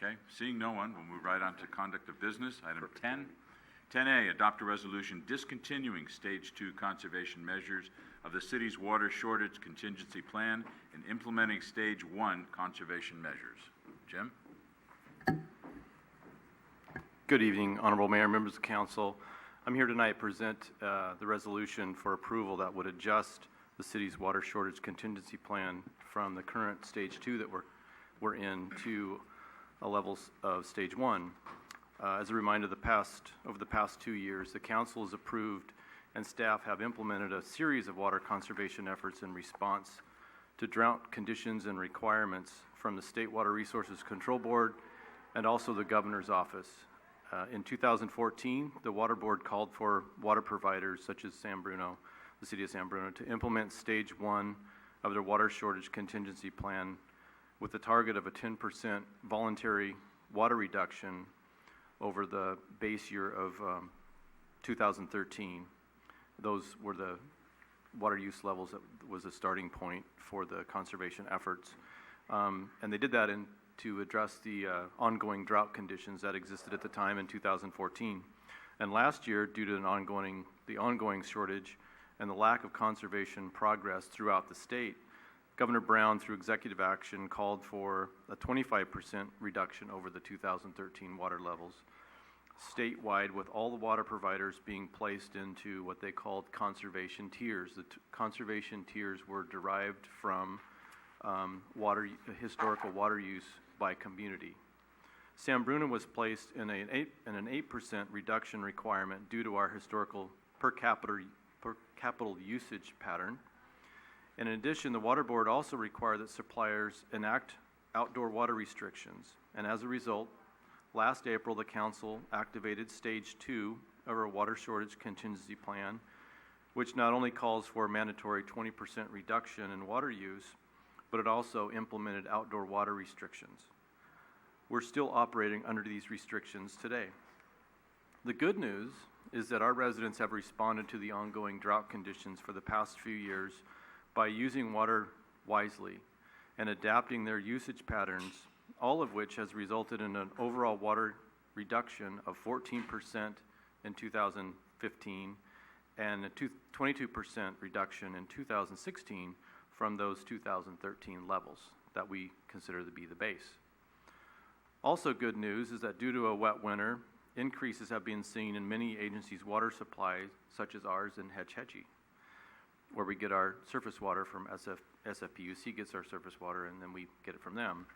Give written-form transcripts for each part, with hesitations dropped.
Okay, seeing no one, we'll move right on to conduct of business. Item 10. 10A, adopt a resolution discontinuing Stage 2 conservation measures of the city's water shortage contingency plan and implementing Stage 1 conservation measures. Jim? Good evening, Honorable Mayor, members of Council. I'm here tonight to present the resolution for approval that would adjust the city's water shortage contingency plan from the current Stage 2 that we're in to a levels of Stage 1. As a reminder, over the past 2 years, the Council has approved and staff have implemented a series of water conservation efforts in response to drought conditions and requirements from the State Water Resources Control Board and also the Governor's Office. In 2014, the Water Board called for water providers such as the City of San Bruno, to implement Stage 1 of their water shortage contingency plan with the target of a 10% voluntary water reduction over the base year of 2013. Those were the water use levels that was a starting point for the conservation efforts. And they did that to address the ongoing drought conditions that existed at the time in 2014. And last year, due to the ongoing shortage and the lack of conservation progress throughout the state, Governor Brown, through executive action, called for a 25% reduction over the 2013 water levels statewide, with all the water providers being placed into what they called conservation tiers. The conservation tiers were derived from historical water use by community. San Bruno was placed in an 8% reduction requirement due to our historical per capita usage pattern. In addition, the Water Board also required that suppliers enact outdoor water restrictions, and as a result, last April the Council activated Stage 2 of our water shortage contingency plan, which not only calls for a mandatory 20% reduction in water use, but it also implemented outdoor water restrictions. We're still operating under these restrictions today. The good news is that our residents have responded to the ongoing drought conditions for the past few years by using water wisely and adapting their usage patterns, all of which has resulted in an overall water reduction of 14% in 2015 and a 22% reduction in 2016 from those 2013 levels that we consider to be the base. Also good news is that due to a wet winter, increases have been seen in many agencies' water supplies, such as ours in Hetch Hetchy, where we get our surface water from SFPUC gets our surface water, and then we get it from them.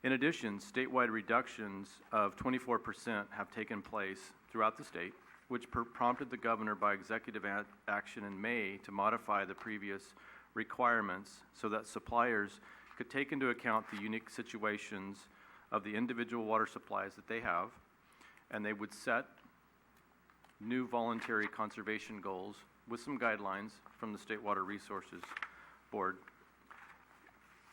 In addition, statewide reductions of 24% have taken place throughout the state, which prompted the governor by executive action in May to modify the previous requirements so that suppliers could take into account the unique situations of the individual water supplies that they have, and they would set new voluntary conservation goals with some guidelines from the State Water Resources Board.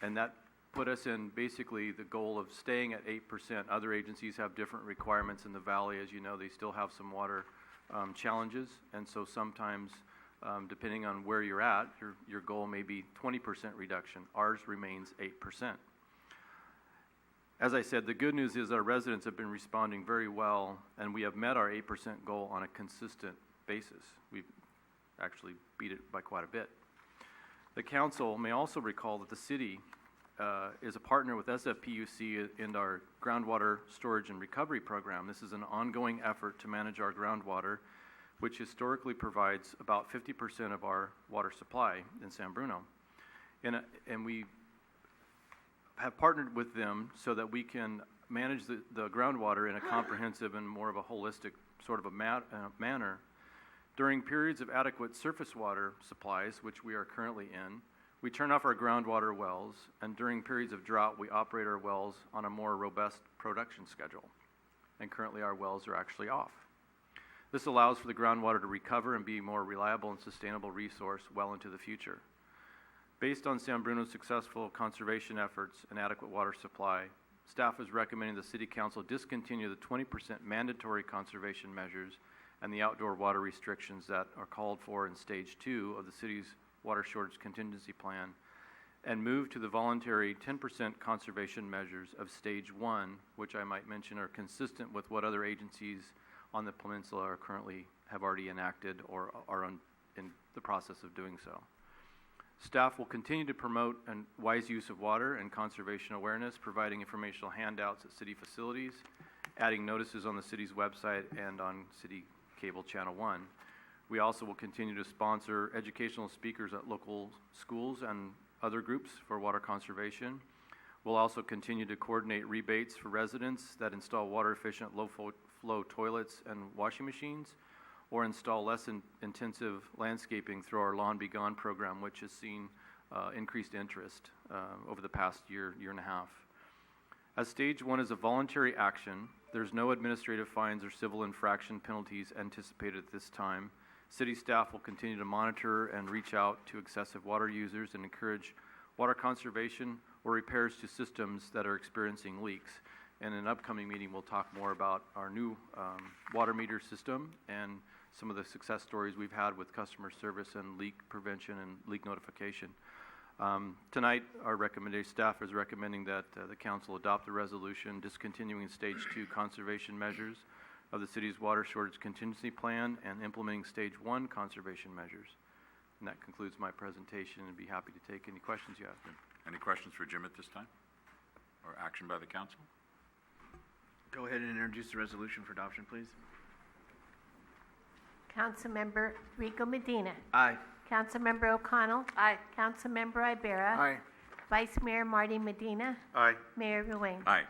And that put us in basically the goal of staying at 8%. Other agencies have different requirements in the valley. As you know, they still have some water challenges, and so sometimes depending on where you're at, your goal may be 20% reduction. Ours remains 8%. As I said, the good news is our residents have been responding very well, and we have met our 8% goal on a consistent basis. We've actually beat it by quite a bit. The Council may also recall that the city is a partner with SFPUC in our groundwater storage and recovery program. This is an ongoing effort to manage our groundwater, which historically provides about 50% of our water supply in San Bruno. And we have partnered with them so that we can manage the groundwater in a comprehensive and more of a holistic sort of a manner. During periods of adequate surface water supplies, which we are currently in, we turn off our groundwater wells, and during periods of drought, we operate our wells on a more robust production schedule. And currently our wells are actually off. This allows for the groundwater to recover and be a more reliable and sustainable resource well into the future. Based on San Bruno's successful conservation efforts and adequate water supply, staff is recommending the City Council discontinue the 20% mandatory conservation measures and the outdoor water restrictions that are called for in Stage 2 of the city's water shortage contingency plan, and move to the voluntary 10% conservation measures of Stage 1, which I might mention are consistent with what other agencies on the peninsula are currently have already enacted or are in the process of doing so. Staff will continue to promote a wise use of water and conservation awareness, providing informational handouts at city facilities, adding notices on the city's website and on City Cable Channel 1. We also will continue to sponsor educational speakers at local schools and other groups for water conservation. We'll also continue to coordinate rebates for residents that install water-efficient, low-flow toilets and washing machines, or install less intensive landscaping through our Lawn Be Gone program, which has seen increased interest over the past year and a half. As Stage 1 is a voluntary action, there's no administrative fines or civil infraction penalties anticipated at this time. City staff will continue to monitor and reach out to excessive water users and encourage water conservation or repairs to systems that are experiencing leaks. And in an upcoming meeting, we'll talk more about our new water meter system and some of the success stories we've had with customer service and leak prevention and leak notification. Tonight, our staff is recommending that the council adopt the resolution discontinuing Stage 2 conservation measures of the city's water shortage contingency plan and implementing Stage 1 conservation measures. And that concludes my presentation, and be happy to take any questions you have. Any questions for Jim at this time? Or action by the council? Go ahead and introduce the resolution for adoption, please. Councilmember Rico Medina. Aye. Councilmember O'Connell. Aye. Councilmember Ibera. Aye. Vice Mayor Marty Medina. Aye. Mayor Ruane. Aye.